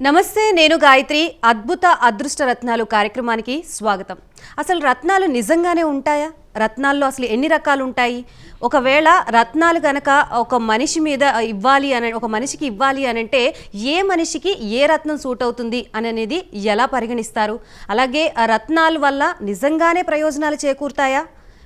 నమస్తే, నేను గాయత్రి. అద్భుత అదృష్ట రత్నాలు కార్యక్రమానికి స్వాగతం. అసలు రత్నాలు నిజంగానే ఉంటాయా? రత్నాల్లో అసలు ఎన్ని రకాలు ఉంటాయి? ఒకవేళ రత్నాలు గనక ఒక మనిషి మీద ఒక మనిషికి ఇవ్వాలి అని అంటే ఏ మనిషికి ఏ రత్నం సూట్ అవుతుంది అనేది ఎలా పరిగణిస్తారు? అలాగే ఆ రత్నాల వల్ల నిజంగానే ప్రయోజనాలు చేకూరుతాయా?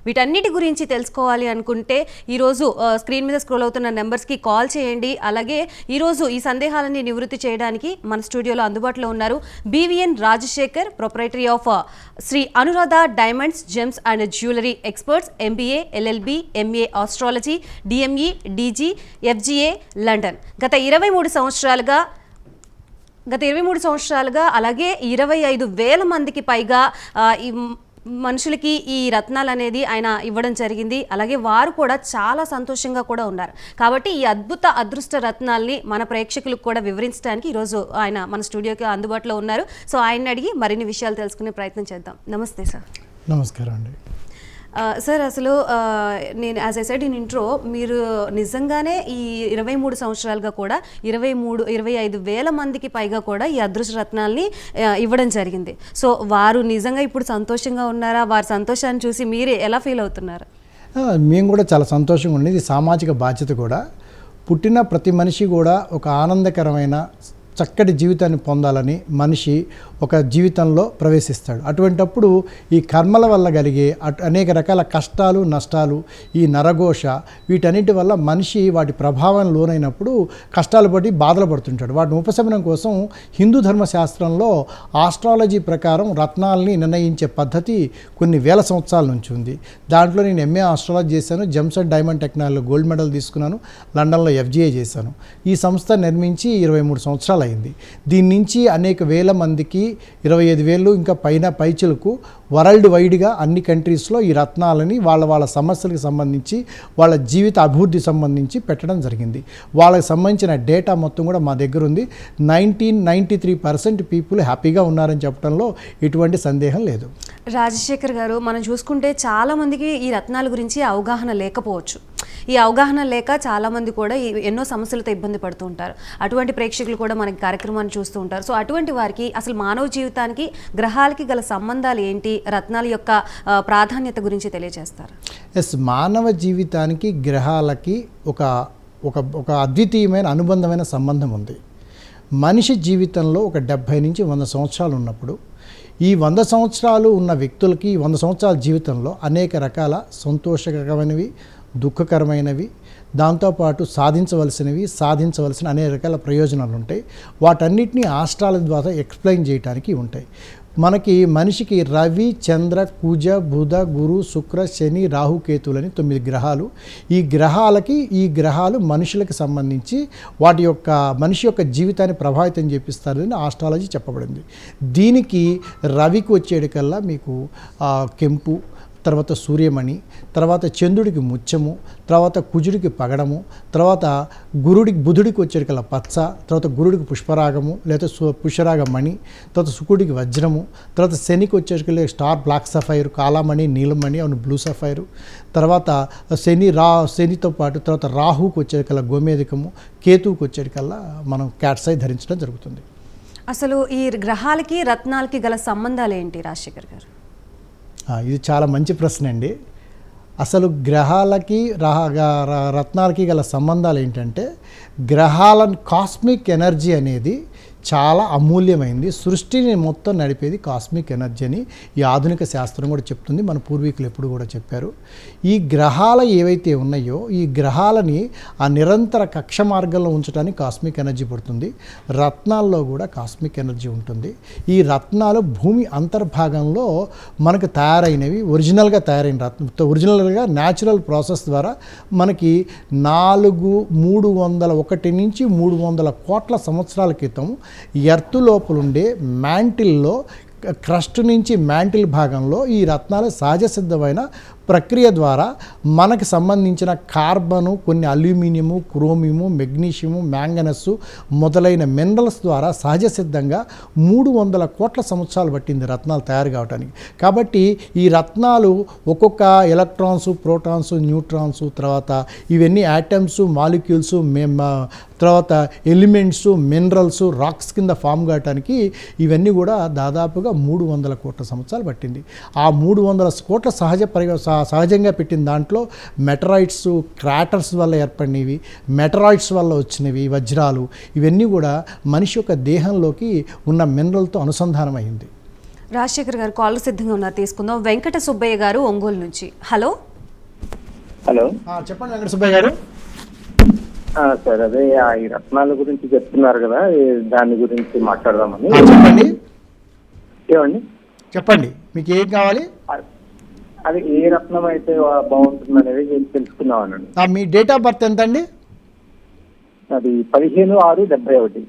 వీటన్నిటి గురించి తెలుసుకోవాలి అనుకుంటే ఈరోజు స్క్రీన్ మీద స్క్రోల్ అవుతున్న నెంబర్స్కి కాల్ చేయండి. అలాగే ఈరోజు ఈ సందేహాలన్నీ నివృత్తి చేయడానికి మన స్టూడియోలో అందుబాటులో ఉన్నారు BVN Rajasekhar, proprietary of Sri Anuradha diamonds, gems and jewellery experts, MBA, LLB, MA ఆస్ట్రాలజీ, DME, DG, FGA, లండన్. గత 23 సంవత్సరాలుగా అలాగే 25,000 మందికి పైగా మనుషులకి ఈ రత్నాలు అనేది ఆయన ఇవ్వడం జరిగింది. అలాగే వారు కూడా చాలా సంతోషంగా కూడా ఉన్నారు. కాబట్టి ఈ అదృష్ట రత్నాల్ని మన ప్రేక్షకులకు కూడా వివరించడానికి ఈరోజు ఆయన మన స్టూడియోకి అందుబాటులో ఉన్నారు. సో ఆయన్ని అడిగి మరిన్ని విషయాలు తెలుసుకునే ప్రయత్నం చేద్దాం. నమస్తే సార్. నమస్కారం అండి. సార్, అసలు నేను as I said in intro, మీరు నిజంగానే ఈ 23 సంవత్సరాలుగా కూడా 25,000 మందికి పైగా కూడా ఈ అదృష్ట రత్నాల్ని ఇవ్వడం జరిగింది. సో వారు నిజంగా ఇప్పుడు సంతోషంగా ఉన్నారా? వారి సంతోషాన్ని చూసి మీరే ఎలా ఫీల్ అవుతున్నారు? మేము కూడా చాలా సంతోషంగా ఉంది. ఇది సామాజిక బాధ్యత కూడా. పుట్టిన ప్రతి మనిషి కూడా ఒక ఆనందకరమైన చక్కటి జీవితాన్ని పొందాలని మనిషి ఒక జీవితంలో ప్రవేశిస్తాడు. అటువంటప్పుడు ఈ కర్మల వల్ల కలిగే అనేక రకాల కష్టాలు, నష్టాలు, ఈ నరఘోష, వీటన్నిటి వల్ల మనిషి వాటి ప్రభావం లోనైనప్పుడు కష్టాలు పడి బాధలు పడుతుంటాడు. వాటిని ఉపశమనం కోసం హిందూ ధర్మశాస్త్రంలో ఆస్ట్రాలజీ ప్రకారం రత్నాలని నిర్ణయించే పద్ధతి కొన్ని వేల సంవత్సరాల నుంచి ఉంది. దాంట్లో నేను MA ఆస్ట్రాలజీ చేశాను, జెమ్స్ అండ్ డైమండ్ టెక్నాలజీలో గోల్డ్ మెడల్ తీసుకున్నాను, లండన్లో FGA చేశాను. ఈ సంస్థ నిర్మించి 23 సంవత్సరాలు అయింది. దీని నుంచి అనేక వేల మందికి 25,000 ఇంకా పైచులకు వరల్డ్ వైడ్గా అన్ని కంట్రీస్లో ఈ రత్నాలని వాళ్ళ సమస్యలకు సంబంధించి, వాళ్ళ జీవిత అభివృద్ధి సంబంధించి పెట్టడం జరిగింది. వాళ్ళకి సంబంధించిన డేటా మొత్తం కూడా మా దగ్గర ఉంది. 93% పీపుల్ హ్యాపీగా ఉన్నారని చెప్పడంలో ఎటువంటి సందేహం లేదు. రాజశేఖర్ గారు, మనం చూసుకుంటే చాలామందికి ఈ రత్నాల గురించి అవగాహన లేకపోవచ్చు. ఈ అవగాహన లేక చాలామంది కూడా ఎన్నో సమస్యలతో ఇబ్బంది పడుతూ ఉంటారు. అటువంటి ప్రేక్షకులు కూడా మనకి కార్యక్రమాన్ని చూస్తూ ఉంటారు. సో అటువంటి వారికి అసలు మానవ జీవితానికి గ్రహాలకి గల సంబంధాలు ఏంటి, రత్నాల యొక్క ప్రాధాన్యత గురించి తెలియజేస్తారు? మానవ జీవితానికి గ్రహాలకి ఒక అద్వితీయమైన అనుబంధమైన సంబంధం ఉంది. మనిషి జీవితంలో ఒక 70 నుంచి 100 సంవత్సరాలు ఉన్నప్పుడు ఈ 100 సంవత్సరాలు ఉన్న వ్యక్తులకి 100 సంవత్సరాల జీవితంలో అనేక రకాల సంతోషకరమైనవి, దుఃఖకరమైనవి, దాంతోపాటు సాధించవలసిన అనేక రకాల ప్రయోజనాలు ఉంటాయి. వాటన్నిటినీ ఆస్ట్రాలజీ ద్వారా ఎక్స్ప్లెయిన్ చేయడానికి ఉంటాయి. మనిషికి రవి, చంద్ర, కుజ, బుధ, గురు, శుక్ర, శని, రాహు, కేతులని 9 గ్రహాలు. ఈ గ్రహాలు మనుషులకు సంబంధించి మనిషి యొక్క జీవితాన్ని ప్రభావితం చేపిస్తారని ఆస్ట్రాలజీ చెప్పబడింది. దీనికి రవికి వచ్చేటికల్లా మీకు కెంపు, తర్వాత సూర్యమణి, తర్వాత చంద్రుడికి ముత్యము, తర్వాత కుజుడికి పగడము, తర్వాత బుధుడికి వచ్చేటికల్లా పచ్చ, తర్వాత గురుడికి పుష్పరాగము లేదా పుష్పరాగమణి, తర్వాత శుకుడికి వజ్రము, తర్వాత శనికి వచ్చేటికల్లా స్టార్ బ్లాక్ సఫైర్, కాలామణి, నీలమణి, అవును బ్లూ సఫైరు, తర్వాత శనితో పాటు తర్వాత రాహుకి వచ్చేటికల్లా గోమేధికము, కేతువుకి వచ్చేటికల్లా మనం క్యాట్సై ధరించడం జరుగుతుంది. అసలు ఈ గ్రహాలకి రత్నాలకి గల సంబంధాలు ఏంటి రాజశేఖర్ గారు? ఇది చాలా మంచి ప్రశ్న అండి. అసలు గ్రహాలకి రత్నాలకి గల సంబంధాలు ఏంటంటే, కాస్మిక్ ఎనర్జీ అనేది చాలా అమూల్యమైంది. సృష్టిని మొత్తం నడిపేది కాస్మిక్ ఎనర్జీ అని ఈ ఆధునిక శాస్త్రం కూడా చెప్తుంది. మన పూర్వీకులు ఎప్పుడు కూడా చెప్పారు. ఈ గ్రహాలు ఏవైతే ఉన్నాయో ఈ గ్రహాలని ఆ నిరంతర కక్ష మార్గంలో ఉంచడానికి కాస్మిక్ ఎనర్జీ పడుతుంది. రత్నాల్లో కూడా కాస్మిక్ ఎనర్జీ ఉంటుంది. ఈ రత్నాలు భూమి అంతర్భాగంలో మనకు తయారైనవి, ఒరిజినల్గా న్యాచురల్ ప్రాసెస్ ద్వారా మనకి 301 నుంచి 300 కోట్ల సంవత్సరాల క్రితం ఎర్త్ లోపలుండే మ్యాంటిల్లో, క్రస్ట్ నుంచి మ్యాంటిల్ భాగంలో ఈ రత్నాలు సహజ సిద్ధమైన ప్రక్రియ ద్వారా మనకు సంబంధించిన కార్బను, కొన్ని అల్యూమినియము, క్రోమియము, మెగ్నీషియము, మ్యాంగనస్సు మొదలైన మినరల్స్ ద్వారా సహజ సిద్ధంగా 300 కోట్ల సంవత్సరాలు పట్టింది రత్నాలు తయారు కావడానికి. కాబట్టి ఈ రత్నాలు ఒక్కొక్క ఎలక్ట్రాన్స్, ప్రోటాన్స్, న్యూట్రాన్స్, తర్వాత ఇవన్నీ యాటమ్స్, మాలిక్యూల్స్, తర్వాత ఎలిమెంట్స్, మినరల్స్, రాక్స్ కింద ఫామ్ కావడానికి ఇవన్నీ కూడా దాదాపుగా 300 కోట్ల సంవత్సరాలు పట్టింది. ఆ 300 కోట్ల సహజంగా పెట్టిన దాంట్లో మెటరాయిడ్స్, క్రాటర్స్ వల్ల ఏర్పడినవి, మెటరాయిడ్స్ వల్ల వచ్చినవి, వజ్రాలు, ఇవన్నీ కూడా మనిషి యొక్క దేహంలోకి ఉన్న మినరల్తో అనుసంధానం అయింది. రాజశేఖర్ గారు కాల్ సిద్ధంగా ఉన్నారు, తీసుకుందాం. వెంకట సుబ్బయ్య గారు ఒంగోలు నుంచి. హలో హలో, చెప్పండి వెంకట సుబ్బయ్య గారు. సార్ అదే ఈ రత్నాల గురించి చెప్తున్నారు కదా, దాని గురించి మాట్లాడదామని. చెప్పండి ఏమండి, చెప్పండి మీకు ఏం కావాలి? అది ఏ రత్నం అయితే బాగుంటుంది అనేది తెలుసుకుందామనండి. మీ డేట్ ఆఫ్ బర్త్ ఎంత అండి? అది 15/6/71.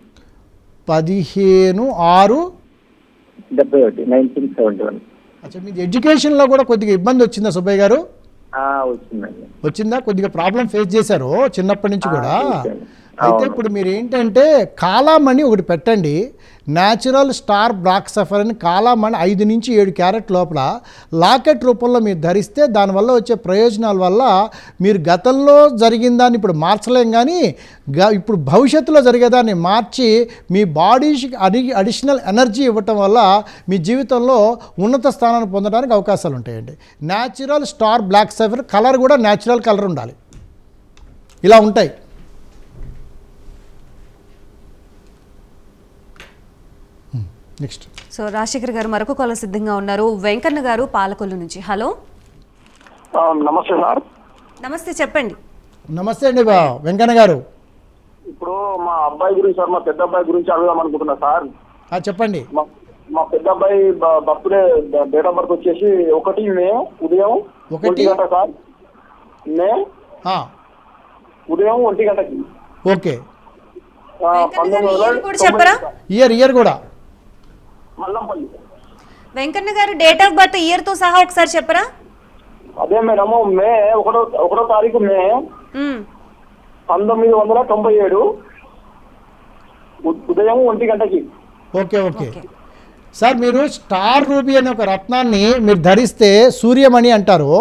15/6/71. 1971. అచ్చా, మీది ఎడ్యుకేషన్లో కూడా కొద్దిగా ఇబ్బంది వచ్చిందా సుబ్బయ్య గారు? వచ్చిందండి. వచ్చిందా? కొద్దిగా ప్రాబ్లం ఫేస్ చేశారు చిన్నప్పటి నుంచి కూడా. అయితే అవును. ఇప్పుడు మీరు ఏంటంటే కాలామణి ఒకటి పెట్టండి, న్యాచురల్ స్టార్ బ్లాక్ సఫర్ అని. కాలామణి 5 నుంచి 7 క్యారెట్ లోపల లాకెట్ రూపంలో మీరు ధరిస్తే దానివల్ల వచ్చే ప్రయోజనాల వల్ల మీరు గతంలో జరిగిన దాన్ని ఇప్పుడు మార్చలేం, కానీ ఇప్పుడు భవిష్యత్తులో జరిగేదాన్ని మార్చి మీ బాడీకి అడిషనల్ ఎనర్జీ ఇవ్వటం వల్ల మీ జీవితంలో ఉన్నత స్థానాన్ని పొందడానికి అవకాశాలు ఉంటాయండి. Natural star black sapphire colour కూడా న్యాచురల్ కలర్ ఉండాలి. ఇలా ఉంటాయి. నెక్స్ట్. సో రాజశేఖర్ గారు మరొక కాల్ సిద్ధంగా ఉన్నారు. వెంకన్న గారు పాలకొల్లు నుంచి. హలో నమస్తే సార్. నమస్తే, చెప్పండి. నమస్తే అండి వెంకన్న గారు. ఇప్పుడు మా అబ్బాయి గురించి సార్, మా పెద్ద అబ్బాయి గురించి అడుగుదాం అనుకుంటున్నా సార్. చెప్పండి. మా పెద్ద అబ్బాయి బర్త్డే డేట్ ఆఫ్ బర్త్ వచ్చేసి 1 మే ఉదయం 1 గంట సార్. మే ఉదయం 1 గంటకి. ఓకే. చెప్పరా? ఇయర్ కూడా మల్లంపల్లి. వెంకన్న గారు డేట్ ఆఫ్ బర్త్ ఇయర్ తో సహా ఒకసారి చెప్పరా? అదే మేడము, మే 1వ తారీఖు మే 1997 ఉదయం 1 గంటకి. ఓకే ఓకే సార్, మీరు స్టార్ రూబీ అనే ఒక రత్నాన్ని మీరు ధరిస్తే సూర్యమణి అంటారు.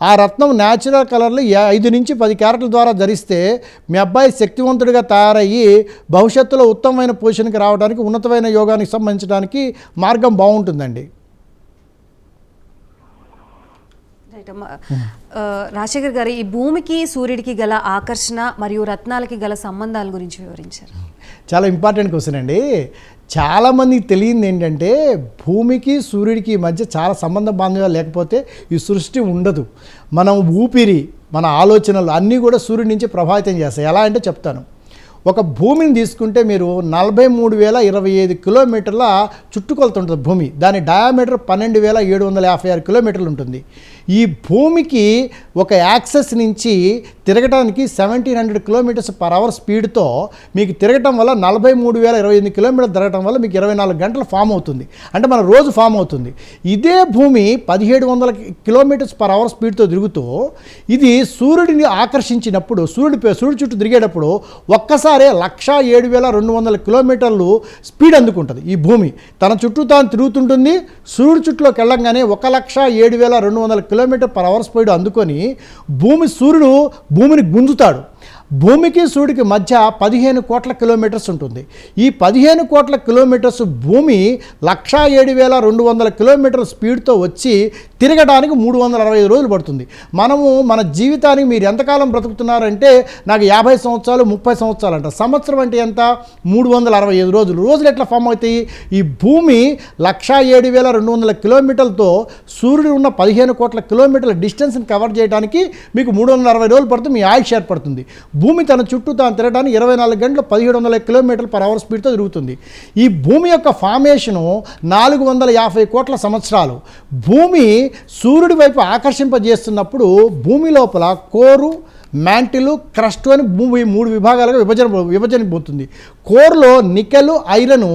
ఆ రత్నం న్యాచురల్ కలర్లు 5 నుంచి 10 క్యారెట్ల ద్వారా ధరిస్తే మీ అబ్బాయి శక్తివంతుడిగా తయారయ్యి భవిష్యత్తులో ఉత్తమమైన పొజిషన్కి రావడానికి, ఉన్నతమైన యోగానికి సంబంధించడానికి మార్గం బాగుంటుందండి. రాజశేఖర్ గారు, ఈ భూమికి సూర్యుడికి గల ఆకర్షణ మరియు రత్నాలకి గల సంబంధాల గురించి వివరించారు. చాలా ఇంపార్టెంట్ క్వశ్చన్ అండి. చాలామందికి తెలియంది ఏంటంటే భూమికి సూర్యుడికి మధ్య చాలా సంబంధ బాంధవ్యాలు లేకపోతే ఈ సృష్టి ఉండదు. మనం ఊపిరి, మన ఆలోచనలు అన్నీ కూడా సూర్యుడి నుంచి ప్రభావితం చేస్తాయి. ఎలా అంటే చెప్తాను. ఒక భూమిని తీసుకుంటే మీరు 43,025 కిలోమీటర్ల చుట్టుకొలత ఉంటుంది భూమి. దాని డయామీటర్ 12,756 కిలోమీటర్లు ఉంటుంది. ఈ భూమికి ఒక యాక్సెస్ నుంచి తిరగడానికి 1700 కిలోమీటర్స్ పర్ అవర్ స్పీడ్తో మీకు తిరగటం వల్ల 43,028 కిలోమీటర్లు తిరగటం వల్ల మీకు 24 గంటలు ఫామ్ అవుతుంది. అంటే మన రోజు ఫామ్ అవుతుంది. ఇదే భూమి 1700 కిలోమీటర్స్ పర్ అవర్ స్పీడ్తో తిరుగుతూ ఇది సూర్యుడిని ఆకర్షించినప్పుడు, సూర్యుడు చుట్టూ తిరిగేటప్పుడు ఒక్కసారి 107,200 కిలోమీటర్లు స్పీడ్ అందుకుంటుంది. ఈ భూమి తన చుట్టూ తాను తిరుగుతుంటుంది. సూర్యుడు చుట్టూలోకి వెళ్ళంగానే 107,200 కిలోమీటర్ పర్ అవర్ స్పీడ్ అందుకొని సూర్యుడు భూమిని గుంజుతాడు. భూమికి సూర్యుడికి మధ్య 15 కోట్ల కిలోమీటర్స్ ఉంటుంది. ఈ 15 కోట్ల కిలోమీటర్స్ భూమి 107,200 కిలోమీటర్ల స్పీడ్తో వచ్చి తిరగడానికి 365 రోజులు పడుతుంది. మనము మన జీవితానికి మీరు ఎంతకాలం బ్రతుకుతున్నారంటే నాకు 50 సంవత్సరాలు 30 సంవత్సరాలు అంట. సంవత్సరం అంటే ఎంత? 365 రోజులు. రోజులు ఎట్లా ఫామ్ అవుతాయి? ఈ భూమి 107,200 కిలోమీటర్లతో సూర్యుడు ఉన్న 15 కోట్ల కిలోమీటర్ల డిస్టెన్స్ని కవర్ చేయడానికి మీకు 360 రోజులు పడుతుంది. మీ ఆయుష్ ఏర్పడుతుంది. భూమి తన చుట్టూ తాను తిరగడానికి 24 గంటలు 1700 కిలోమీటర్ల పర్ అవర్ స్పీడ్తో తిరుగుతుంది. ఈ భూమి యొక్క ఫార్మేషను 450 కోట్ల సంవత్సరాలు. భూమి సూర్యుడి వైపు ఆకర్షింపజేస్తున్నప్పుడు భూమి లోపల కోరు మ్యాంటిల్, క్రస్ట్ అని భూమి 3 విభాగాలుగా విభజన పోతుంది. కోర్లో నికెల్, ఐరన్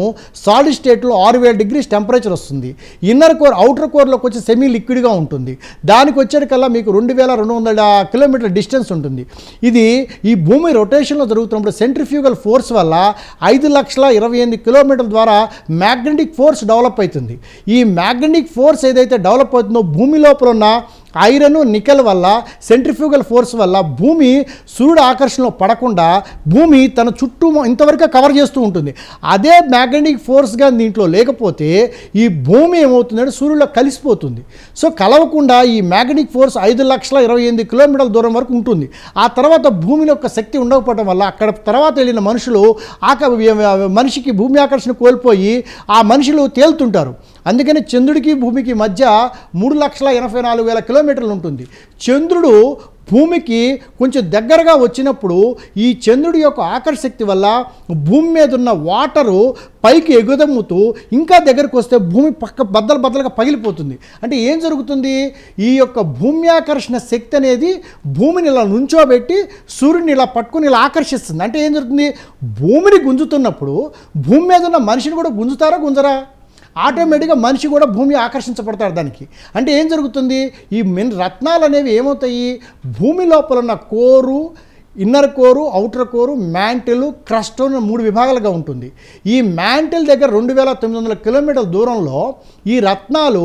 సాలిడ్ స్టేట్లో 6000 డిగ్రీస్ టెంపరేచర్ వస్తుంది. ఇన్నర్ కోర్, అవుటర్ కోర్లోకి వచ్చి సెమీ లిక్విడ్గా ఉంటుంది. దానికి వచ్చేటికల్లా మీకు 2200 కిలోమీటర్ డిస్టెన్స్ ఉంటుంది. ఇది ఈ భూమి రొటేషన్లో జరుగుతున్నప్పుడు సెంట్రిఫ్యూగల్ ఫోర్స్ వల్ల 5,28,000 కిలోమీటర్ల ద్వారా మ్యాగ్నెటిక్ ఫోర్స్ డెవలప్ అవుతుంది. ఈ మ్యాగ్నెటిక్ ఫోర్స్ ఏదైతే డెవలప్ అవుతుందో భూమి లోపల ఉన్న ఐరన్, నికెల్ వల్ల, సెంట్రిఫ్యూగల్ ఫోర్స్ వల్ల భూమి సూర్యుడు ఆకర్షణలో పడకుండా భూమి తన చుట్టూ ఇంతవరకు కవర్ చేస్తూ ఉంటుంది. అదే మ్యాగ్నెటిక్ ఫోర్స్గా దీంట్లో లేకపోతే ఈ భూమి ఏమవుతుందంటే సూర్యుడిలో కలిసిపోతుంది. సో కలవకుండా ఈ మ్యాగ్నెటిక్ ఫోర్స్ 5,28,000 కిలోమీటర్ల దూరం వరకు ఉంటుంది. ఆ తర్వాత భూమిలో యొక్క శక్తి ఉండకపోవడం వల్ల అక్కడ తర్వాత వెళ్ళిన మనుషులు మనిషికి భూమి ఆకర్షణ కోల్పోయి ఆ మనుషులు తేలుతుంటారు. అందుకని చంద్రుడికి భూమికి మధ్య 3,84,000 కిలోమీటర్లు ఉంటుంది. చంద్రుడు భూమికి కొంచెం దగ్గరగా వచ్చినప్పుడు ఈ చంద్రుడి యొక్క ఆకర్షణ శక్తి వల్ల భూమి మీద ఉన్న వాటరు పైకి ఎగుదమ్ముతూ ఇంకా దగ్గరకు వస్తే భూమి బద్దలుగా పగిలిపోతుంది. అంటే ఏం జరుగుతుంది? ఈ యొక్క భూమి ఆకర్షణ శక్తి అనేది భూమిని ఇలా నుంచోబెట్టి సూర్యుని ఇలా పట్టుకుని ఇలా ఆకర్షిస్తుంది. అంటే ఏం జరుగుతుంది? భూమిని గుంజుతున్నప్పుడు భూమి మీద ఉన్న మనిషిని కూడా గుంజుతారా గుంజరా? ఆటోమేటిక్గా మనిషి కూడా భూమి ఆకర్షించబడతాడు దానికి. అంటే ఏం జరుగుతుంది? ఈ రత్నాలు అనేవి ఏమవుతాయి? భూమి లోపల ఉన్న కోరు, ఇన్నర్ కోరు, అవుటర్ కోరు, మ్యాంటిల్, క్రస్ట్ అని 3 విభాగాలుగా ఉంటుంది. ఈ మ్యాంటిల్ దగ్గర 2,900 కిలోమీటర్ల దూరంలో ఈ రత్నాలు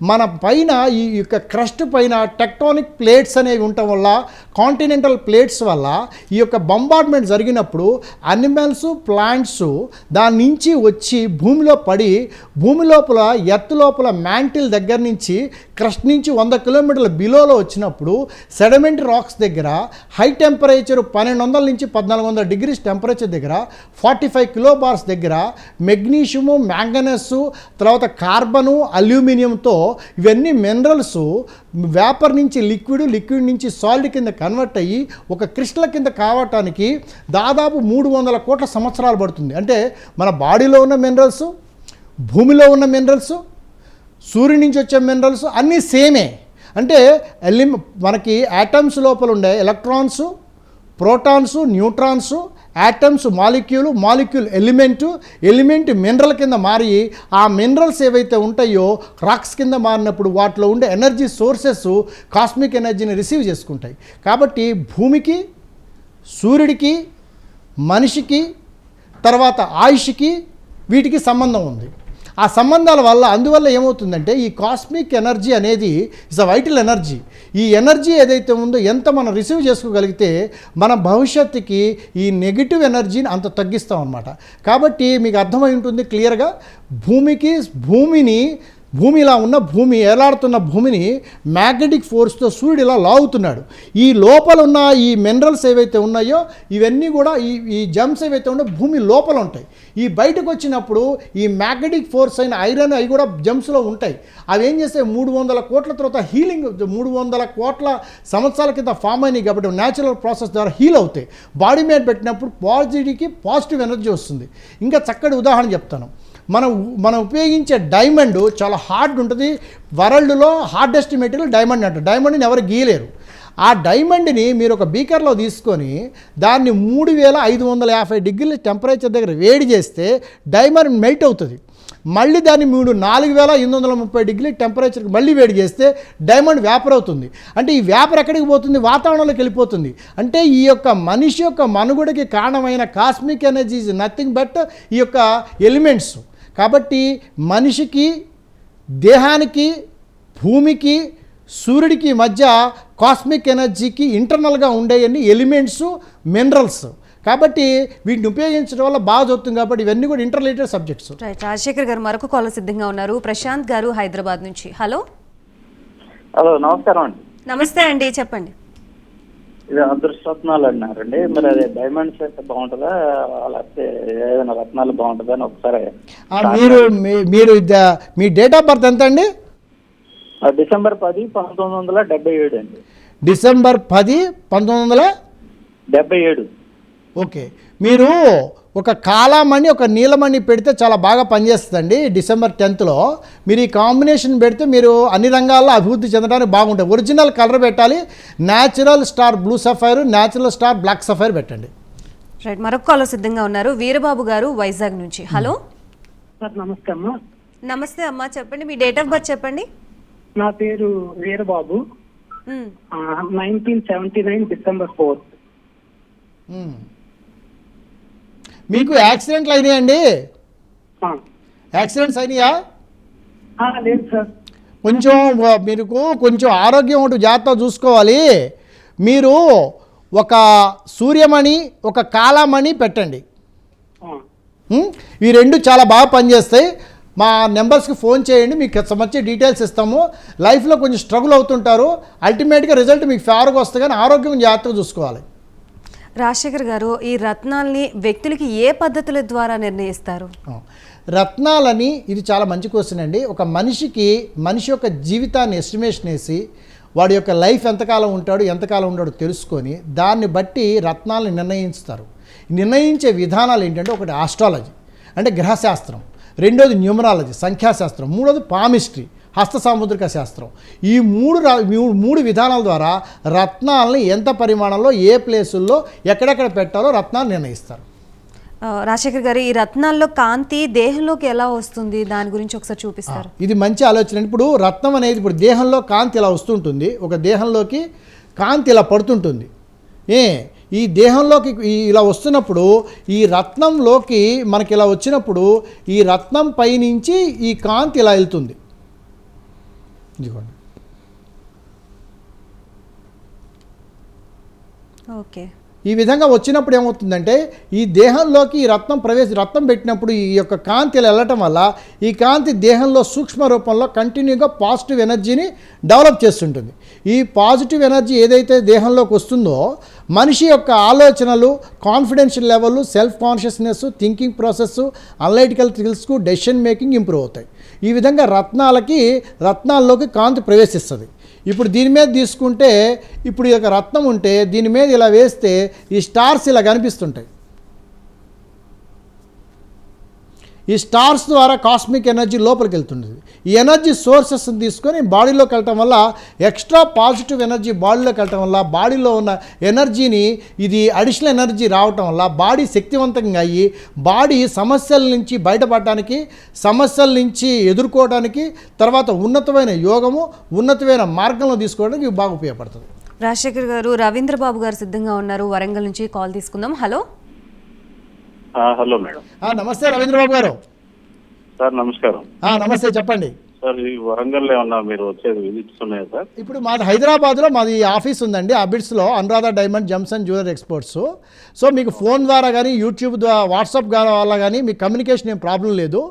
మన పైన ఈ యొక్క క్రస్ట్ పైన టెక్టానిక్ ప్లేట్స్ అనేవి ఉండటం వల్ల, కాంటినెంటల్ ప్లేట్స్ వల్ల ఈ యొక్క బంబార్డ్మెంట్ జరిగినప్పుడు అనిమల్స్, ప్లాంట్స్ దాని నుంచి వచ్చి భూమిలో పడి భూమి లోపల ఎర్త్ లోపల మ్యాంటిల్ దగ్గర నుంచి క్రస్ట్ నుంచి 100 కిలోమీటర్ల బిలోలో వచ్చినప్పుడు సెడిమెంటరీ రాక్స్ దగ్గర హై టెంపరేచర్ 1200 నుంచి 1400 డిగ్రీస్ టెంపరేచర్ దగ్గర 45 కిలో బార్స్ దగ్గర మెగ్నీషియము, మ్యాంగనస్, తర్వాత కార్బను, అల్యూమినియంతో ఇవన్నీ మినరల్స్ వేపర్ నుంచి లిక్విడ్ నుంచి సాలిడ్ కింద కన్వర్ట్ అయ్యి ఒక క్రిస్టల్ కింద కావటానికి దాదాపు 300 కోట్ల సంవత్సరాలు పడుతుంది. అంటే మన బాడీలో ఉన్న మినరల్స్, భూమిలో ఉన్న మినరల్స్, సూర్యుడి నుంచి వచ్చే మినరల్స్ అన్నీ సేమే. అంటే మనకి యాటమ్స్ లోపల ఉండే electrons, protons, neutrons, atoms molecule element mineral కింద మారి ఆ మినరల్స్ ఏవైతే ఉంటాయో రాక్స్ కింద మారినప్పుడు వాటిలో ఉండే ఎనర్జీ సోర్సెస్ కాస్మిక్ ఎనర్జీని రిసీవ్ చేసుకుంటాయి. కాబట్టి భూమికి, సూర్యుడికి, మనిషికి, తర్వాత ఆయుష్కి వీటికి సంబంధం ఉంది. ఆ సంబంధాల వల్ల అందువల్ల ఏమవుతుందంటే ఈ కాస్మిక్ ఎనర్జీ అనేది ఇస్ అ వైటల్ ఎనర్జీ. ఈ ఎనర్జీ ఏదైతే ఉందో ఎంత మనం రిసీవ్ చేసుకోగలిగితే మన భవిష్యత్తుకి ఈ నెగిటివ్ ఎనర్జీని అంత తగ్గిస్తాం అన్నమాట. కాబట్టి మీకు అర్థమై ఉంటుంది క్లియర్గా భూమి ఇలా ఉన్న ఏలాడుతున్న భూమిని మ్యాగ్నెటిక్ ఫోర్స్తో సూర్యుడు ఇలా లాగుతున్నాడు. ఈ లోపల ఉన్న ఈ మినరల్స్ ఏవైతే ఉన్నాయో ఇవన్నీ కూడా ఈ జమ్స్ ఏవైతే ఉన్నాయో భూమి లోపల ఉంటాయి. ఈ బయటకు వచ్చినప్పుడు ఈ మ్యాగ్నెటిక్ ఫోర్స్ అయిన ఐరన్ అవి కూడా జమ్స్లో ఉంటాయి. అవి ఏం చేస్తే 300 కోట్ల తర్వాత 300 కోట్ల సంవత్సరాల కింద ఫామ్ అయినాయి కాబట్టి న్యాచురల్ ప్రాసెస్ ద్వారా హీల్ అవుతాయి. బాడీ మీద పెట్టినప్పుడు బాడీకి పాజిటివ్ ఎనర్జీ వస్తుంది. ఇంకా చక్కటి ఉదాహరణ చెప్తాను. మనం ఉపయోగించే డైమండ్ చాలా హార్డ్ ఉంటుంది. వరల్డ్లో హార్డెస్ట్ మెటీరియల్ డైమండ్ అంటారు. డైమండ్ని ఎవరు గీయలేరు. ఆ డైమండ్ని మీరు ఒక బీకర్లో తీసుకొని దాన్ని 3,550 డిగ్రీల టెంపరేచర్ దగ్గర వేడి చేస్తే డైమండ్ మెల్ట్ అవుతుంది. మళ్ళీ దాన్ని 4,830 డిగ్రీ టెంపరేచర్కి మళ్ళీ వేడి చేస్తే డైమండ్ వేపర్ అవుతుంది. అంటే ఈ వేపర్ ఎక్కడికి పోతుంది? వాతావరణంలోకి వెళ్ళిపోతుంది. అంటే ఈ యొక్క మనిషి యొక్క మనుగడకి కారణమైన cosmic energy is nothing but ఈ యొక్క ఎలిమెంట్స్. కాబట్టి మనిషికి, దేహానికి, భూమికి, సూర్యుడికి మధ్య కాస్మిక్ ఎనర్జీకి ఇంటర్నల్గా ఉండేవన్నీ ఎలిమెంట్స్, మినరల్స్. కాబట్టి వీటిని ఉపయోగించడం వల్ల బాగా చదువుతుంది. కాబట్టి ఇవన్నీ కూడా ఇంటర్రిలేటెడ్ సబ్జెక్ట్స్. రైట్. రాజశేఖర్ గారు మరొక కాల్ సిద్ధంగా ఉన్నారు. ప్రశాంత్ గారు హైదరాబాద్ నుంచి. హలో నమస్కారం అండి. నమస్తే అండి, చెప్పండి. ఇది అదృష్టరత్నాలు అన్నారండి. మరి అదే డైమండ్స్ అయితే బాగుంటుందా లేకపోతే ఏదైనా రత్నాలు బాగుంటుందా అని ఒకసారి మీరు మీ డేట్ ఆఫ్ బర్త్ ఎంత అండి? డిసెంబర్ 10, 1977 అండి. డిసెంబర్ 10, 1977. ఓకే. మీరు ఒక కాలామణి ఒక నీలమణి పెడితే చాలా బాగా పనిచేస్తుందండి. డిసెంబర్ 10th మీరు ఈ కాంబినేషన్ పెడితే మీరు అన్ని రంగాల్లో అభివృద్ధి చెందడానికి బాగుంటుంది. ఒరిజినల్ కలర్ పెట్టాలి. Natural star blue sapphire, natural star black sapphire పెట్టండి. రైట్, మరొక కాలర్ సిద్ధంగా ఉన్నారు. వీరబాబు గారు వైజాగ్ నుంచి. హలో సార్ నమస్తే అమ్మా. నమస్తే అమ్మా, చెప్పండి మీ డేట్ ఆఫ్ బర్త్ చెప్పండి. నా పేరు వీరబాబు. 1979 December 4th. మీకు యాక్సిడెంట్లు అయినాయండి? యాక్సిడెంట్స్ అయినాయా? లేదు సార్. కొంచెం మీకు కొంచెం ఆరోగ్యం ఒకటి జాగ్రత్తగా చూసుకోవాలి. మీరు ఒక సూర్యమణి ఒక కాలామణి పెట్టండి. ఈ రెండు చాలా బాగా పనిచేస్తాయి. మా నెంబర్స్కి ఫోన్ చేయండి, మీకు సంబంధించి డీటెయిల్స్ ఇస్తాము. లైఫ్లో కొంచెం స్ట్రగుల్ అవుతుంటారు, అల్టిమేట్గా రిజల్ట్ మీకు ఫేవర్గా వస్తుంది, కానీ ఆరోగ్యం జాగ్రత్తగా చూసుకోవాలి. రాజశేఖర్ గారు, ఈ రత్నాల్ని వ్యక్తులకి ఏ పద్ధతుల ద్వారా నిర్ణయిస్తారు? రత్నాలని, ఇది చాలా మంచి క్వశ్చన్ అండి. ఒక మనిషి యొక్క జీవితాన్ని ఎస్టిమేషన్ వేసి వాడి యొక్క లైఫ్ ఎంతకాలం ఉంటాడు ఎంతకాలం ఉంటాడో తెలుసుకొని దాన్ని బట్టి రత్నాలను నిర్ణయిస్తారు. నిర్ణయించే విధానాలు ఏంటంటే, ఒకటి ఆస్ట్రాలజీ అంటే గ్రహశాస్త్రం, రెండోది న్యూమరాలజీ సంఖ్యాశాస్త్రం, మూడోది పామిస్ట్రీ హస్త సాముద్రిక శాస్త్రం. ఈ మూడు విధానాల ద్వారా రత్నాలని ఎంత పరిమాణంలో ఏ ప్లేసుల్లో ఎక్కడెక్కడ పెట్టాలో రత్నాలు నిర్ణయిస్తారు. రాజశేఖర్ గారు, ఈ రత్నాల్లో కాంతి దేహంలోకి ఎలా వస్తుంది, దాని గురించి ఒకసారి చూపిస్తారు? ఇది మంచి ఆలోచన. ఇప్పుడు రత్నం అనేది, ఇప్పుడు దేహంలో కాంతి ఇలా వస్తుంటుంది, ఒక దేహంలోకి కాంతి ఇలా పడుతుంటుంది. ఈ దేహంలోకి ఇలా వస్తున్నప్పుడు ఈ రత్నంలోకి మనకి ఇలా వచ్చినప్పుడు ఈ రత్నం పైనుంచి ఈ కాంతి ఇలా వెళ్తుంది. ఇదిగోండి. ఓకే. ఈ విధంగా వచ్చినప్పుడు ఏమవుతుందంటే, ఈ దేహంలోకి ఈ రత్నం పెట్టినప్పుడు ఈ యొక్క కాంతి వెళ్ళటం వల్ల ఈ కాంతి దేహంలో సూక్ష్మ రూపంలో కంటిన్యూగా పాజిటివ్ ఎనర్జీని డెవలప్ చేస్తుంటుంది. ఈ పాజిటివ్ ఎనర్జీ ఏదైతే దేహంలోకి వస్తుందో మనిషి యొక్క ఆలోచనలు, confidential level, self consciousness, thinking process, analytical స్కిల్స్కు డెసిషన్ మేకింగ్ ఇంప్రూవ్ అవుతాయి. ఈ విధంగా రత్నాల్లోకి కాంతి ప్రవేశిస్తుంది. ఇప్పుడు దీని మీద తీసుకుంటే, ఇప్పుడు ఈ యొక్క రత్నం ఉంటే దీని మీద ఇలా వేస్తే ఈ స్టార్స్ ఇలా కనిపిస్తుంటాయి. ఈ స్టార్స్ ద్వారా కాస్మిక్ ఎనర్జీ లోపలికి వెళ్తుంటుంది. ఈ ఎనర్జీ సోర్సెస్ని తీసుకొని బాడీలోకి వెళ్ళటం వల్ల ఎక్స్ట్రా పాజిటివ్ ఎనర్జీ బాడీలోకి వెళ్ళటం వల్ల బాడీలో ఉన్న ఎనర్జీని ఇది అడిషనల్ ఎనర్జీ రావటం వల్ల బాడీ శక్తివంతంగా అయ్యి బాడీ సమస్యల నుంచి బయటపడడానికి, సమస్యల నుంచి ఎదుర్కోవడానికి, తర్వాత ఉన్నతమైన యోగము, ఉన్నతమైన మార్గంలో తీసుకోవడానికి ఇవి బాగా ఉపయోగపడుతుంది. రాజశేఖర్ గారు, రవీంద్రబాబు గారు సిద్ధంగా ఉన్నారు. వరంగల్ నుంచి కాల్ తీసుకుందాం. Hello hello madam. నమస్తే రవీంద్రబాబు గారు. సార్ నమస్కారం. నమస్తే, చెప్పండి సార్. ఈ వరంగల్లో ఏమన్నా మీరు వచ్చేది విజిట్స్ ఉన్నాయా సార్? ఇప్పుడు మాది హైదరాబాద్లో మాది ఆఫీస్ ఉందండి, అబిడ్స్లో, Anuradha diamond gems and jewellery exports. So మీకు ఫోన్ ద్వారా కానీ యూట్యూబ్ ద్వారా వాట్సాప్ ద్వారా కానీ మీకు కమ్యూనికేషన్ ఏం ప్రాబ్లం లేదు.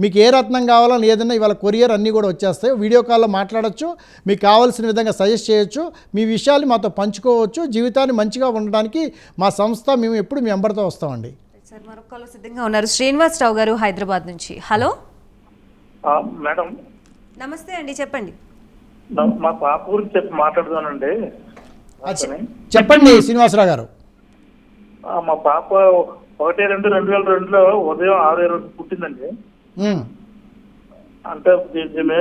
మీకు ఏ రత్నం కావాలని ఏదన్నా ఇవాళ కొరియర్ అన్నీ కూడా వచ్చేస్తాయి. వీడియో కాల్లో మాట్లాడచ్చు, మీకు కావాల్సిన విధంగా సజెస్ట్ చేయొచ్చు, మీ విషయాలు మాతో పంచుకోవచ్చు. జీవితాన్ని మంచిగా ఉండడానికి మా సంస్థ మేము ఎప్పుడు మీ వెంబడితో వస్తామండి. సార్, మరొక కాల్ సిద్ధంగా ఉన్నారు. శ్రీనివాసరావు గారు హైదరాబాద్ నుంచి. Hello madam. నమస్తే అండి, చెప్పండి. మా పాప గురించి మాట్లాడుతానండి. చెప్పండి శ్రీనివాసరావు గారు. మా పాప 1/2/2002లో ఉదయం 6:20 పుట్టిందండి. అంటే దీని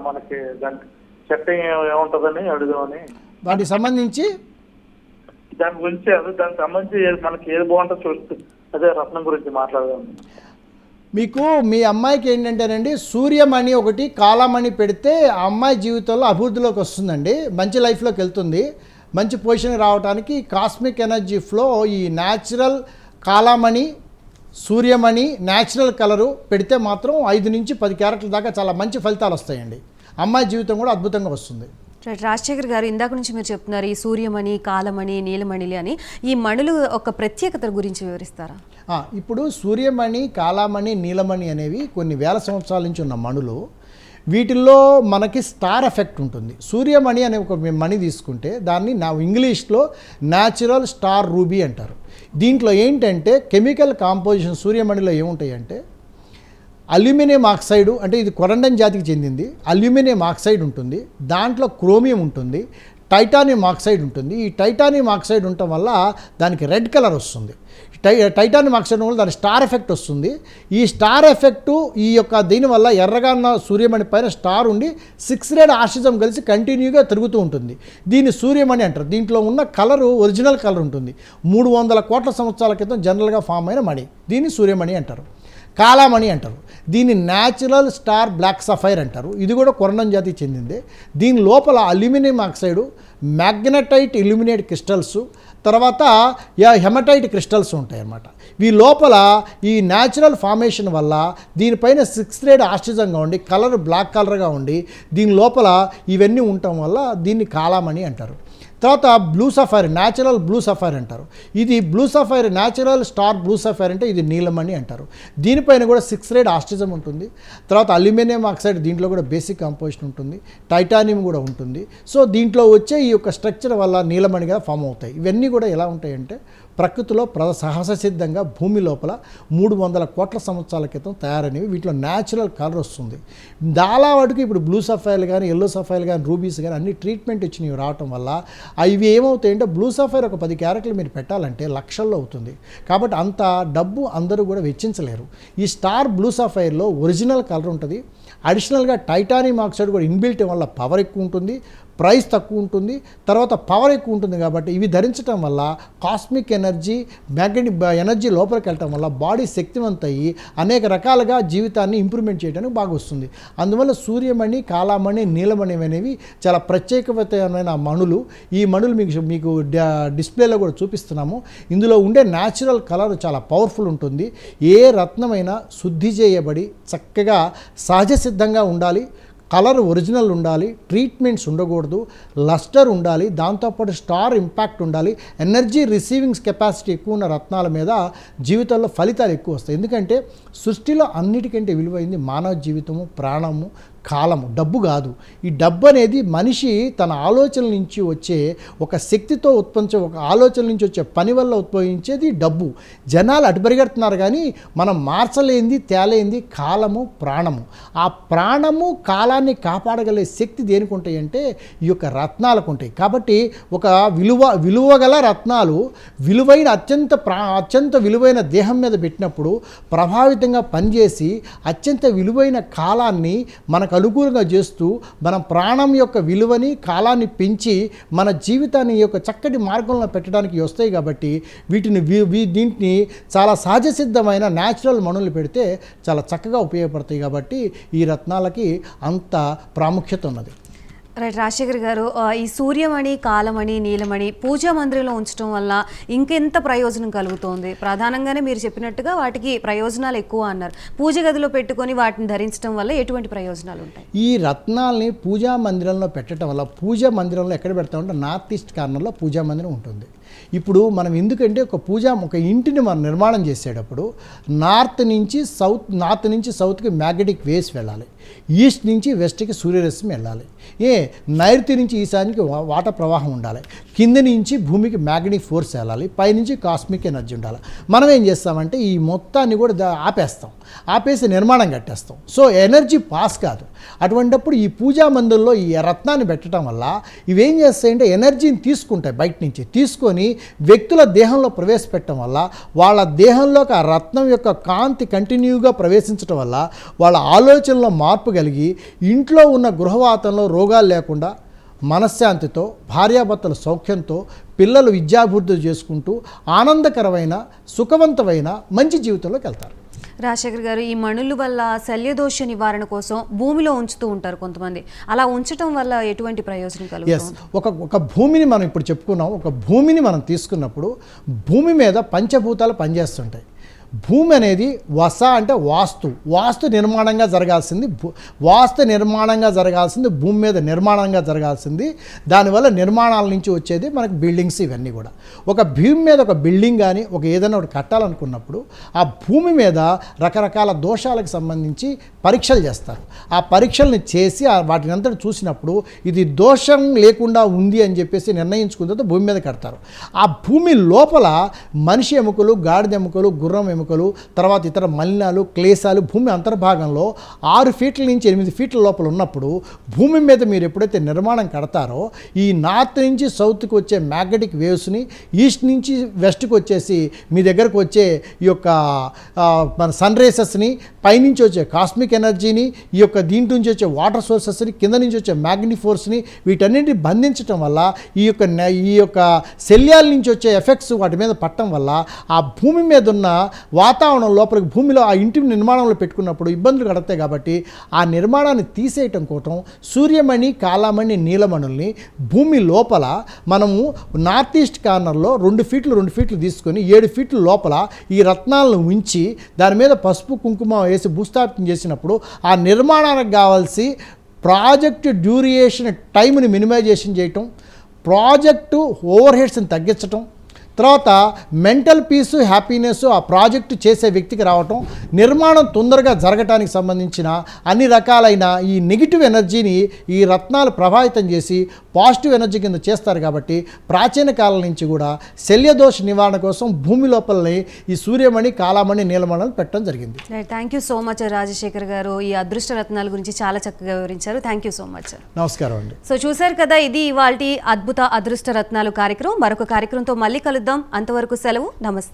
మనకి దానికి సెట్టింగ్ ఏముంటుందని అడుగుదామని. వాటికి సంబంధించి దానికి సంబంధించి మనకి ఏది బాగుంటుందో చూస్తుంది, అదే రత్నం గురించి మాట్లాడదాం. మీకు మీ అమ్మాయికి ఏంటంటేనండి, సూర్యమణి ఒకటి కాలామణి పెడితే ఆ అమ్మాయి జీవితంలో అభివృద్ధిలోకి వస్తుందండి, మంచి లైఫ్లోకి వెళ్తుంది. మంచి పొజిషన్ రావడానికి కాస్మిక్ ఎనర్జీ ఫ్లో, ఈ న్యాచురల్ కాలామణి, సూర్యమణి, న్యాచురల్ కలరు పెడితే మాత్రం 5 నుంచి 10 క్యారెట్ల దాకా చాలా మంచి ఫలితాలు వస్తాయండి. అమ్మాయి జీవితం కూడా అద్భుతంగా వస్తుంది. రాజశేఖర్ గారు, ఇందాక నుంచి మీరు చెప్తున్నారు ఈ సూర్యమణి, కాలమణి, నీలమణిలి అని. ఈ మణులు ఒక ప్రత్యేకత గురించి వివరిస్తారా? ఇప్పుడు సూర్యమణి, కాలామణి, నీలమణి అనేవి కొన్ని వేల సంవత్సరాల నుంచి ఉన్న మణులు. వీటిల్లో మనకి స్టార్ ఎఫెక్ట్ ఉంటుంది. సూర్యమణి అనే ఒక మణి తీసుకుంటే దాన్ని ఇంగ్లీష్లో న్యాచురల్ స్టార్ రూబీ అంటారు. దీంట్లో ఏంటంటే కెమికల్ కాంపోజిషన్ సూర్యమణిలో ఏముంటాయంటే, అల్యూమినియం ఆక్సైడు, అంటే ఇది కొరండన్ జాతికి చెందింది, అల్యూమినియం ఆక్సైడ్ ఉంటుంది, దాంట్లో క్రోమియం ఉంటుంది, టైటానియం ఆక్సైడ్ ఉంటుంది. ఈ టైటానియం ఆక్సైడ్ ఉండటం వల్ల దానికి రెడ్ కలర్ వస్తుంది. టైటానియం ఆక్సైడ్ వల్ల దాని స్టార్ ఎఫెక్ట్ వస్తుంది. ఈ స్టార్ ఎఫెక్టు ఈ యొక్క దీనివల్ల ఎర్రగా ఉన్న సూర్యమణి పైన స్టార్ ఉండి 6 రేడ్ ఆక్సిజన్ కలిసి కంటిన్యూగా తిరుగుతూ ఉంటుంది. దీన్ని సూర్యమణి అంటారు. దీంట్లో ఉన్న కలరు ఒరిజినల్ కలర్ ఉంటుంది. 300 కోట్ల సంవత్సరాల క్రితం జనరల్గా ఫామ్ అయిన మణి, దీన్ని సూర్యమణి అంటారు. కాలామణి అంటారు. దీన్ని న్యాచురల్ స్టార్ బ్లాక్ సఫైర్ అంటారు. ఇది కూడా కొరండం జాతికి చెందిందే. దీని లోపల aluminium oxide, magnetite illuminate crystals, తర్వాత హెమటైట్ క్రిస్టల్స్ ఉంటాయి అన్నమాట. ఈ లోపల ఈ న్యాచురల్ ఫార్మేషన్ వల్ల దీనిపైన 6 రేడ్ ఆక్సిజన్గా ఉండి కలర్ బ్లాక్ కలర్గా ఉండి దీని లోపల ఇవన్నీ ఉండటం వల్ల దీన్ని కాలామణి అంటారు. తర్వాత blue sapphire, natural blue sapphire అంటారు. ఇది blue sapphire, natural star blue sapphire అంటే ఇది నీలమణి అంటారు. దీనిపైన కూడా 6 రేడ్ ఆక్సిజన్ ఉంటుంది. తర్వాత అల్యూమినియం ఆక్సైడ్, దీంట్లో కూడా బేసిక్ కంపోజిషన్ ఉంటుంది. టైటానియం కూడా ఉంటుంది. సో దీంట్లో వచ్చే ఈ యొక్క స్ట్రక్చర్ వల్ల నీలమణిగా ఫామ్ అవుతాయి. ఇవన్నీ కూడా ఎలా ఉంటాయంటే ప్రకృతిలో సహజ సిద్ధంగా భూమి లోపల 300 కోట్ల సంవత్సరాల క్రితం తయారైనవి. వీటిలో న్యాచురల్ కలర్ వస్తుంది. చాలా వాటికి ఇప్పుడు బ్లూ సఫైర్లు కానీ, ఎల్లో సఫైర్లు కానీ, రూబీస్ కానీ అన్ని ట్రీట్మెంట్ ఇచ్చినవి రావటం వల్ల ఇవి ఏమవుతాయంటే బ్లూ సఫైర్ ఒక 10 క్యారెట్లు మీరు పెట్టాలంటే లక్షల్లో అవుతుంది. కాబట్టి అంత డబ్బు అందరూ కూడా వెచ్చించలేరు. ఈ స్టార్ బ్లూ సఫైర్లో ఒరిజినల్ కలర్ ఉంటుంది. అడిషనల్గా టైటానియం ఆక్సైడ్ కూడా ఇన్బిల్ట్ వల్ల పవర్ ఎక్కువ ఉంటుంది, ప్రైస్ తక్కువ ఉంటుంది, తర్వాత పవర్ ఎక్కువ ఉంటుంది. కాబట్టి ఇవి ధరించడం వల్ల కాస్మిక్ ఎనర్జీ, మ్యాగ్నెటిక్ ఎనర్జీ లోపలికి వెళ్ళటం వల్ల బాడీ శక్తివంత అయ్యి అనేక రకాలుగా జీవితాన్ని ఇంప్రూవ్మెంట్ చేయడానికి బాగా వస్తుంది. అందువల్ల సూర్యమణి, కాలామణి, నీలమణి అనేవి చాలా ప్రత్యేకమైన మణులు. ఈ మణులు మీకు డిస్ప్లేలో కూడా చూపిస్తున్నాము. ఇందులో ఉండే న్యాచురల్ కలర్ చాలా పవర్ఫుల్ ఉంటుంది. ఏ రత్నమైనా శుద్ధి చేయబడి చక్కగా సహజ సిద్ధంగా ఉండాలి. కలర్ ఒరిజినల్ ఉండాలి, ట్రీట్మెంట్స్ ఉండకూడదు, లస్టర్ ఉండాలి, దాంతోపాటు స్టార్ ఇంపాక్ట్ ఉండాలి. ఎనర్జీ రిసీవింగ్స్ కెపాసిటీ ఎక్కువ ఉన్న రత్నాల మీద జీవితంలో ఫలితాలు ఎక్కువ వస్తాయి. ఎందుకంటే సృష్టిలో అన్నిటికంటే విలువైంది మానవ జీవితము, ప్రాణము, కాలము, డబ్బు కాదు. ఈ డబ్బు అనేది మనిషి తన ఆలోచనల నుంచి వచ్చే ఒక శక్తితో ఉత్పత్తి, ఒక ఆలోచన నుంచి వచ్చే పని వల్ల ఉద్భవించేది డబ్బు. జనాలు అటు పరిగెడుతున్నారు కానీ మనం మార్చలేంది, తేలేంది కాలము, ప్రాణము. ఆ ప్రాణము, కాలాన్ని కాపాడగలిగే శక్తి దేనికి ఉంటాయి అంటే ఈ యొక్క రత్నాలకు ఉంటాయి. కాబట్టి ఒక విలువగల రత్నాలు విలువైన అత్యంత విలువైన దేహం మీద పెట్టినప్పుడు ప్రభావితంగా పనిచేసి అత్యంత విలువైన కాలాన్ని మనకు అనుకూలంగా చేస్తూ మన ప్రాణం యొక్క విలువని, కాలాన్ని పెంచి మన జీవితాన్ని యొక్క చక్కటి మార్గంలో పెట్టడానికి వస్తాయి. కాబట్టి దీంట్ని చాలా సహజ సిద్ధమైన న్యాచురల్ మణులు పెడితే చాలా చక్కగా ఉపయోగపడతాయి. కాబట్టి ఈ రత్నాలకి అంత ప్రాముఖ్యత ఉన్నది. రైట్ రాజశేఖర్ గారు, ఈ సూర్యమణి, కాలమణి, నీలమణి పూజా మందిరంలో ఉంచడం వల్ల ఇంకెంత ప్రయోజనం కలుగుతోంది? ప్రధానంగానే మీరు చెప్పినట్టుగా వాటికి ప్రయోజనాలు ఎక్కువ అన్నారు. పూజ గదిలో పెట్టుకొని వాటిని ధరించడం వల్ల ఎటువంటి ప్రయోజనాలు ఉంటాయి? ఈ రత్నాల్ని పూజా మందిరంలో పెట్టడం వల్ల, పూజా మందిరంలో ఎక్కడ పెడతామంటే నార్త్ ఈస్ట్ కార్నర్లో పూజా మందిరం ఉంటుంది. ఇప్పుడు మనం ఎందుకంటే ఒక ఇంటిని మనం నిర్మాణం చేసేటప్పుడు నార్త్ నుంచి సౌత్కి మ్యాగ్నెటిక్ వేవ్స్ వెళ్ళాలి, ఈస్ట్ నుంచి వెస్ట్కి సూర్యరశ్మి వెళ్ళాలి, నైరుతి నుంచి ఈశాన్యకి వాటర్ ప్రవాహం ఉండాలి, కింద నుంచి భూమికి మ్యాగ్నెటిక్ ఫోర్స్ వెళ్ళాలి, పైనుంచి కాస్మిక్ ఎనర్జీ ఉండాలి. మనం ఏం చేస్తామంటే ఈ మొత్తాన్ని కూడా ఆపేసి నిర్మాణం కట్టేస్తాం. సో ఎనర్జీ పాస్ కాదు. అటువంటిప్పుడు ఈ పూజా మందిరంలో ఈ రత్నాన్ని పెట్టడం వల్ల ఇవేం చేస్తాయంటే ఎనర్జీని తీసుకుంటాయి, బయట నుంచి తీసుకొని వ్యక్తుల దేహంలో ప్రవేశపెట్టడం వల్ల వాళ్ళ దేహంలోకి ఆ రత్నం యొక్క కాంతి కంటిన్యూగా ప్రవేశించడం వల్ల వాళ్ళ ఆలోచనలో మార్పు కలిగి ఇంట్లో ఉన్న గృహవాతంలో రోగాలు లేకుండా మనశ్శాంతితో, భార్యాభర్తల సౌఖ్యంతో, పిల్లలు విద్యాభివృద్ధి చేసుకుంటూ ఆనందకరమైన, సుఖవంతమైన మంచి జీవితంలోకి వెళ్తారు. రాజశేఖర్ గారు, ఈ మణుల వల్ల శల్యదోష నివారణ కోసం భూమిలో ఉంచుతూ ఉంటారు కొంతమంది. అలా ఉంచడం వల్ల ఎటువంటి ప్రయోజనం కలుగుతుంది? ఒక భూమిని మనం ఇప్పుడు చెప్పుకున్నాం. ఒక భూమిని మనం తీసుకున్నప్పుడు భూమి మీద పంచభూతాలు పనిచేస్తుంటాయి. భూమి అనేది అంటే వాస్తు నిర్మాణంగా జరగాల్సింది భూమి మీద నిర్మాణంగా జరగాల్సింది. దానివల్ల నిర్మాణాల నుంచి వచ్చేది మనకు బిల్డింగ్స్. ఇవన్నీ కూడా ఒక భూమి మీద ఒక బిల్డింగ్ కానీ ఏదైనా ఒకటి కట్టాలనుకున్నప్పుడు ఆ భూమి మీద రకరకాల దోషాలకు సంబంధించి పరీక్షలు చేస్తారు. ఆ పరీక్షల్ని చేసి వాటిని అంతా చూసినప్పుడు ఇది దోషం లేకుండా ఉంది అని చెప్పేసి నిర్ణయించుకున్న తర్వాత భూమి మీద కడతారు. ఆ భూమి లోపల మనిషి ఎముకలు, గాడిద ఎముకలు, గుర్రం ఎముకలు, ఎముకలు, తర్వాత ఇతర మలినాలు, క్లేశాలు భూమి అంతర్భాగంలో 6 ఫీట్ల నుంచి 8 ఫీట్ల లోపల ఉన్నప్పుడు భూమి మీద మీరు ఎప్పుడైతే నిర్మాణం కడతారో ఈ నార్త్ నుంచి సౌత్కి వచ్చే మ్యాగ్నెటిక్ వేవ్స్ని, ఈస్ట్ నుంచి వెస్ట్కి వచ్చేసి మీ దగ్గరకు వచ్చే ఈ యొక్క మన సన్ రేసెస్ని, పైనుంచి వచ్చే కాస్మిక్ ఎనర్జీని, ఈ యొక్క దీంట్లో నుంచి వచ్చే వాటర్ సోర్సెస్ని, కింద నుంచి వచ్చే మ్యాగ్నెటిక్ ఫోర్స్ని, వీటన్నిటిని బంధించడం వల్ల ఈ యొక్క శల్యాల నుంచి వచ్చే ఎఫెక్ట్స్ వాటి మీద పట్టడం వల్ల ఆ భూమి మీద ఉన్న వాతావరణం లోపలికి భూమిలో ఆ ఇంటి నిర్మాణంలో పెట్టుకున్నప్పుడు ఇబ్బందులు కడతాయి. కాబట్టి ఆ నిర్మాణాన్ని తీసేయటం కోసం సూర్యమణి, కాలామణి, నీలమణుల్ని భూమి లోపల మనము నార్త్ ఈస్ట్ కార్నర్లో 2 ఫీట్లు తీసుకొని 7 ఫీట్ల లోపల ఈ రత్నాలను ఉంచి దాని మీద పసుపు కుంకుమ వేసి భూస్థాపితం చేసినప్పుడు ఆ నిర్మాణానికి కావాల్సి ప్రాజెక్ట్ డ్యూరేషన్ టైంని మినిమైజేషన్ చేయటం, ప్రాజెక్టు ఓవర్ హెడ్స్ని తగ్గించటం, తర్వాత మెంటల్ పీసు, హ్యాపీనెస్ ఆ ప్రాజెక్టు చేసే వ్యక్తికి రావటం, నిర్మాణం తొందరగా జరగటానికి సంబంధించిన అన్ని రకాలైన ఈ నెగిటివ్ ఎనర్జీని ఈ రత్నాలు ప్రభావితం చేసి పాజిటివ్ ఎనర్జీ కింద చేస్తారు. కాబట్టి ప్రాచీన కాలం నుంచి కూడా శల్యదోష నివారణ కోసం భూమి లోపలనే ఈ సూర్యమణి, కాలామణి, నీలమణులు పెట్టడం జరిగింది. Thank you so much Rajasekhar గారు. ఈ అదృష్ట రత్నాల గురించి చాలా చక్కగా వివరించారు. Thank you so much sir. నమస్కారం అండి. సో చూశారు కదా, ఇది ఇవాల్టి అద్భుత అదృష్ట రత్నాలు కార్యక్రమం. మరొక కార్యక్రమంతో మళ్ళీ కలుద్దాం. అంతవరకు సెలవు. నమస్తే.